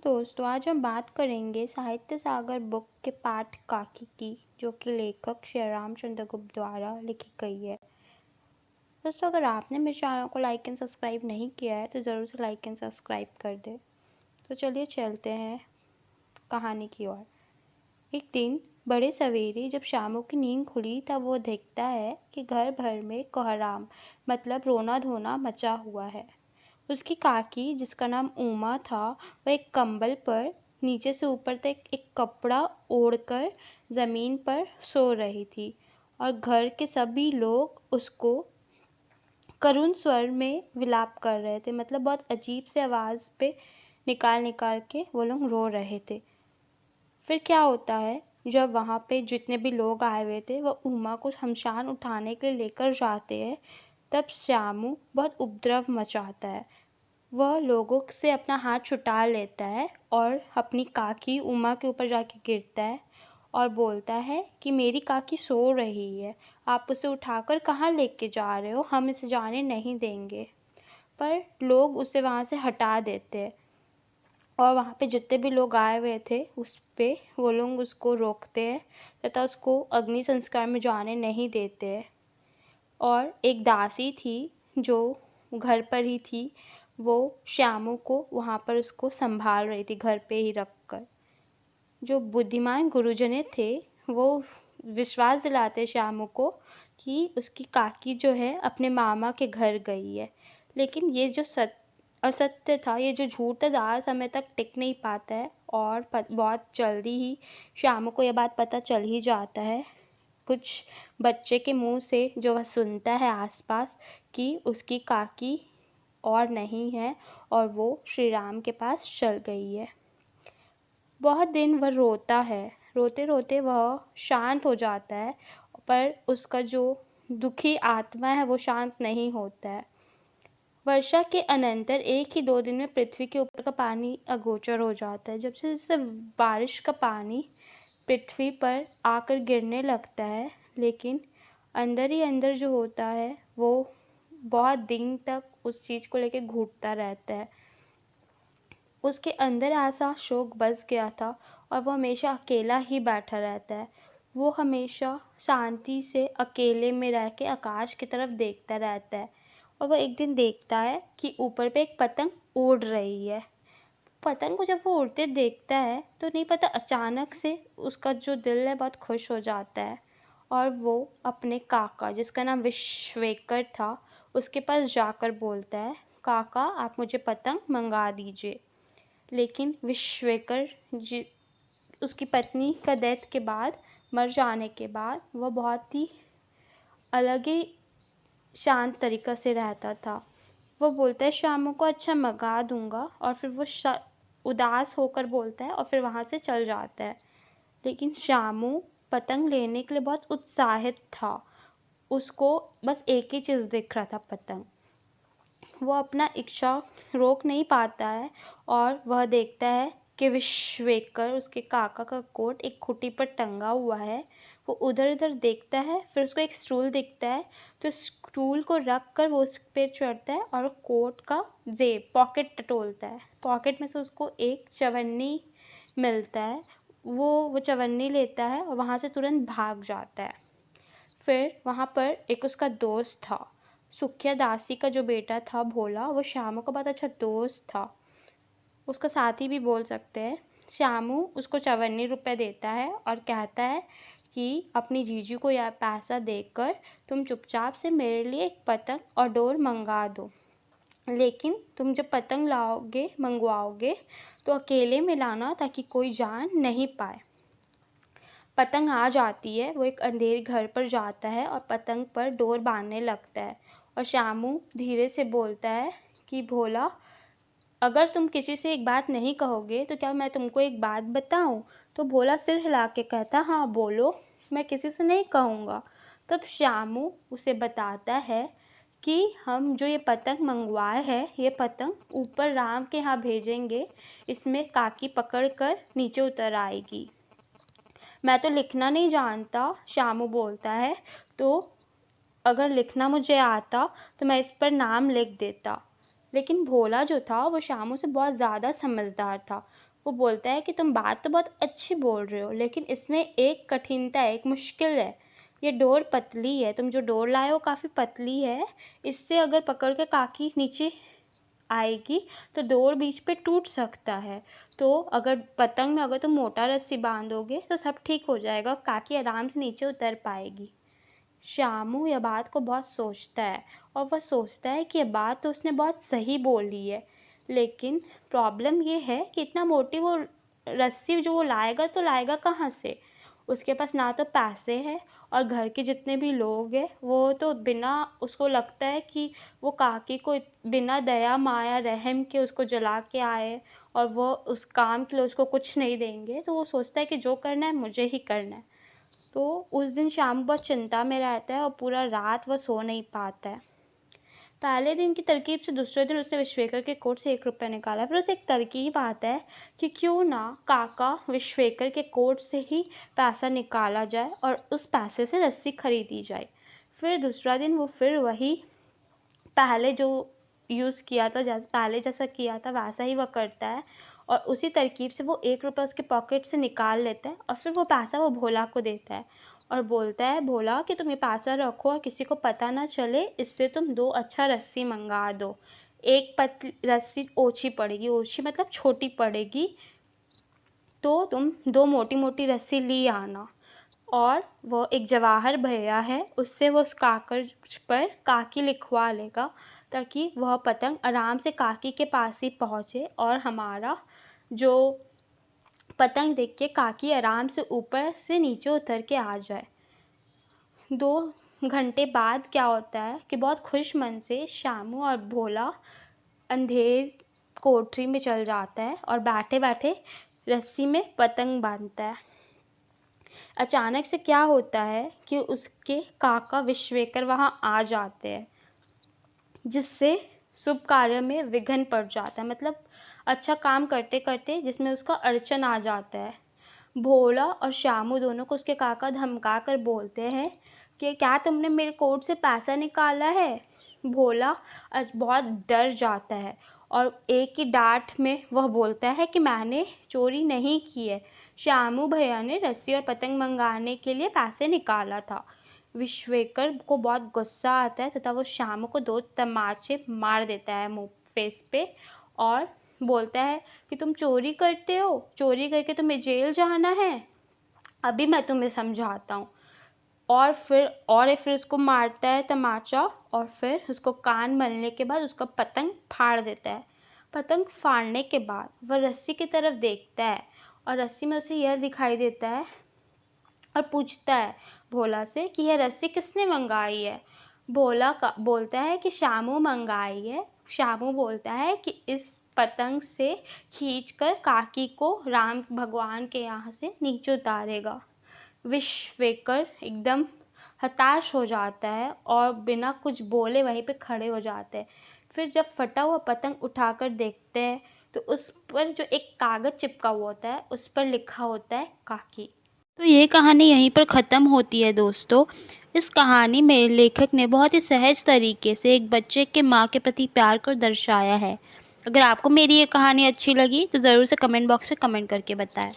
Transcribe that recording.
दोस्तों, आज हम बात करेंगे साहित्य सागर बुक के पाठ काकी की, जो कि लेखक श्री रामचंद्र गुप्त द्वारा लिखी गई है। दोस्तों, अगर आपने मेरे चैनल को लाइक एंड सब्सक्राइब नहीं किया है तो ज़रूर से लाइक एंड सब्सक्राइब कर दें। तो चलिए चलते हैं कहानी की ओर। एक दिन बड़े सवेरे जब शामू की नींद खुली तब वो देखता है कि घर भर में कोहराम मतलब रोना धोना मचा हुआ है। उसकी काकी, जिसका नाम उमा था, वह एक कंबल पर नीचे से ऊपर तक एक कपड़ा ओढ़कर ज़मीन पर सो रही थी और घर के सभी लोग उसको करुण स्वर में विलाप कर रहे थे। मतलब बहुत अजीब से आवाज़ पे निकाल निकाल के वो लोग रो रहे थे। फिर क्या होता है, जब वहाँ पे जितने भी लोग आए हुए थे वह उमा को शमशान उठाने के लिए लेकर जाते हैं, तब श्यामू बहुत उपद्रव मचाता है। वह लोगों से अपना हाथ छुटा लेता है और अपनी काकी उमा के ऊपर जाके गिरता है और बोलता है कि मेरी काकी सो रही है, आप उसे उठाकर कहाँ लेके जा रहे हो, हम इसे जाने नहीं देंगे। पर लोग उसे वहाँ से हटा देते हैं और वहाँ पे जितने भी लोग आए हुए थे उस पे वो लोग उसको रोकते हैं तथा उसको अग्नि संस्कार में जाने नहीं देते हैं। और एक दासी थी जो घर पर ही थी, वो श्यामू को वहाँ पर उसको संभाल रही थी घर पे ही रख कर। जो बुद्धिमान गुरुजने थे वो विश्वास दिलाते श्यामू को कि उसकी काकी जो है अपने मामा के घर गई है। लेकिन ये जो असत्य था, ये जो झूठ था, ज़्यादा समय तक टिक नहीं पाता है और बहुत जल्दी ही श्यामू को यह बात पता चल ही जाता है कुछ बच्चे के मुंह से, जो वह सुनता है आसपास, कि उसकी काकी और नहीं है और वो श्री राम के पास चल गई है। बहुत दिन वह रोता है, रोते रोते वह शांत हो जाता है, पर उसका जो दुखी आत्मा है वो शांत नहीं होता है। वर्षा के अनंतर एक ही 2 दिन में पृथ्वी के ऊपर का पानी अगोचर हो जाता है। जब से जैसे बारिश का पानी पृथ्वी पर आकर गिरने लगता है, लेकिन अंदर ही अंदर जो होता है वो बहुत दिन तक उस चीज़ को लेकर घुटता रहता है। उसके अंदर ऐसा शोक बस गया था और वो हमेशा अकेला ही बैठा रहता है। वो हमेशा शांति से अकेले में रह के आकाश की तरफ देखता रहता है और वो एक दिन देखता है कि ऊपर पे एक पतंग उड़ रही है। पतंग को जब वो उड़ते देखता है तो नहीं पता, अचानक से उसका जो दिल है बहुत खुश हो जाता है और वो अपने काका, जिसका नाम विश्वेकर था, उसके पास जाकर बोलता है, काका आप मुझे पतंग मंगा दीजिए। लेकिन विश्वेकर जी, उसकी पत्नी का डेथ के बाद, मर जाने के बाद, वह बहुत ही अलग ही शांत तरीक़ा से रहता था। वो बोलता है शामू को, अच्छा मंगा दूंगा, और फिर वो उदास होकर बोलता है और फिर वहाँ से चल जाता है। लेकिन शामू पतंग लेने के लिए बहुत उत्साहित था। उसको बस एक ही चीज़ दिख रहा था, पतंग। वो अपना इच्छा रोक नहीं पाता है और वह देखता है कि विश्वेकर, उसके काका का कोट एक खूंटी पर टंगा हुआ है। वो उधर उधर देखता है, फिर उसको एक स्टूल दिखता है तो स्टूल को रख कर वो उस पर चढ़ता है और कोट का जेब पॉकेट टटोलता है। पॉकेट में से उसको एक चवन्नी मिलता है। वो चवन्नी लेता है और वहाँ से तुरंत भाग जाता है। फिर वहाँ पर एक उसका दोस्त था, सुखिया दासी का जो बेटा था भोला, वो श्यामू का बहुत अच्छा दोस्त था, उसका साथी भी बोल सकते हैं। श्यामू उसको 54 रुपये देता है और कहता है कि अपनी जीजू को यह पैसा देकर तुम चुपचाप से मेरे लिए एक पतंग और डोर मंगा दो। लेकिन तुम जब पतंग लाओगे, मंगवाओगे, तो अकेले में लाना ताकि कोई जान नहीं पाए। पतंग आ जाती है, वो एक अंधेरे घर पर जाता है और पतंग पर डोर बांधने लगता है और श्यामू धीरे से बोलता है कि भोला, अगर तुम किसी से एक बात नहीं कहोगे तो क्या मैं तुमको एक बात बताऊं? तो भोला सिर हिला के कहता, हाँ बोलो, मैं किसी से नहीं कहूँगा। तब श्यामू उसे बताता है कि हम जो ये पतंग मंगवाए हैं, ये पतंग ऊपर राम के यहाँ भेजेंगे, इसमें काकी पकड़ कर नीचे उतर आएगी। मैं तो लिखना नहीं जानता, श्यामू बोलता है, तो अगर लिखना मुझे आता तो मैं इस पर नाम लिख देता। लेकिन भोला जो था वो श्यामू से बहुत ज़्यादा समझदार था। वो बोलता है कि तुम बात तो बहुत अच्छी बोल रहे हो, लेकिन इसमें एक कठिनता है, एक मुश्किल है। ये डोर पतली है, तुम जो डोर लाए हो काफ़ी पतली है, इससे अगर पकड़ के काकी नीचे आएगी तो डोर बीच पे टूट सकता है। तो अगर पतंग में अगर तुम मोटा रस्सी बांधोगे तो सब ठीक हो जाएगा, काकी आराम से नीचे उतर पाएगी। श्यामू यह बात को बहुत सोचता है और वह सोचता है कि यह बात तो उसने बहुत सही बोली है, लेकिन प्रॉब्लम ये है कि इतना मोटी वो रस्सी जो वो लाएगा तो लाएगा कहाँ से। उसके पास ना तो पैसे हैं और घर के जितने भी लोग हैं वो तो बिना, उसको लगता है कि वो काकी को बिना दया माया रहम के उसको जला के आए और वो उस काम के लिए उसको कुछ नहीं देंगे। तो वो सोचता है कि जो करना है मुझे ही करना है। तो उस दिन शाम बहुत चिंता में रहता है और पूरा रात वह सो नहीं पाता है। पहले दिन की तरकीब से दूसरे दिन उसने विश्वेकर के कोट से 1 रुपया निकाला। फिर उसे एक तरकीब आता है कि क्यों ना काका विश्वेकर के कोट से ही पैसा निकाला जाए और उस पैसे से रस्सी खरीदी जाए। फिर दूसरा दिन वो फिर वही पहले जो यूज़ किया था, पहले जैसा किया था वैसा ही वह करता है और उसी तरकीब से वो 1 रुपया उसके पॉकेट से निकाल लेता है और फिर वो पैसा वो भोला को देता है और बोलता है, भोला कि तुम ये पैसा रखो और किसी को पता ना चले, इससे तुम 2 अच्छा रस्सी मंगा दो। एक पतली रस्सी ओछी पड़ेगी, ओछी मतलब छोटी पड़ेगी, तो तुम 2 मोटी मोटी रस्सी ली आना। और वो एक जवाहर भैया है, उससे वो उस कागज पर काकी लिखवा लेगा ताकि वह पतंग आराम से काकी के पास ही पहुँचे और हमारा जो पतंग देख के काकी आराम से ऊपर से नीचे उतर के आ जाए। 2 घंटे बाद क्या होता है कि बहुत खुश मन से शामू और भोला अंधेर कोठरी में चल जाता है और बैठे बैठे रस्सी में पतंग बांधता है। अचानक से क्या होता है कि उसके काका विश्वेकर वहाँ आ जाते हैं, जिससे शुभ कार्य में विघ्न पड़ जाता है, मतलब अच्छा काम करते करते जिसमें उसका अड़चन आ जाता है। भोला और श्यामू दोनों को उसके काका धमका कर बोलते हैं कि क्या तुमने मेरे कोट से पैसा निकाला है। भोला बहुत डर जाता है और एक ही डांट में वह बोलता है कि मैंने चोरी नहीं की है, श्यामू भैया ने रस्सी और पतंग मंगाने के लिए पैसे निकाला था। विश्वेकर को बहुत गुस्सा आता है तथा वो श्यामू को 2 तमाचे मार देता है मुंह फेस पे और बोलता है कि तुम चोरी करते हो, चोरी करके तुम्हें जेल जाना है, अभी मैं तुम्हें समझाता हूँ। और फिर उसको मारता है तमाचा और फिर उसको कान मलने के बाद उसका पतंग फाड़ देता है। पतंग फाड़ने के बाद वह रस्सी की तरफ देखता है और रस्सी में उसे यह दिखाई देता है और पूछता है भोला से कि यह रस्सी किसने मंगाई है। भोला बोलता है कि श्यामू मंगाई है। श्यामू बोलता है कि इस पतंग से खींचकर काकी को राम भगवान के यहाँ से नीचे उतारेगा। विश्वेकर एकदम हताश हो जाता है और बिना कुछ बोले वहीं पे खड़े हो जाते हैं। फिर जब फटा हुआ पतंग उठाकर देखते हैं तो उस पर जो एक कागज़ चिपका हुआ होता है उस पर लिखा होता है काकी। तो ये कहानी यहीं पर ख़त्म होती है दोस्तों। इस कहानी में लेखक ने बहुत ही सहज तरीके से एक बच्चे के माँ के प्रति प्यार को दर्शाया है। अगर आपको मेरी ये कहानी अच्छी लगी तो ज़रूर से कमेंट बॉक्स में कमेंट करके बताएं।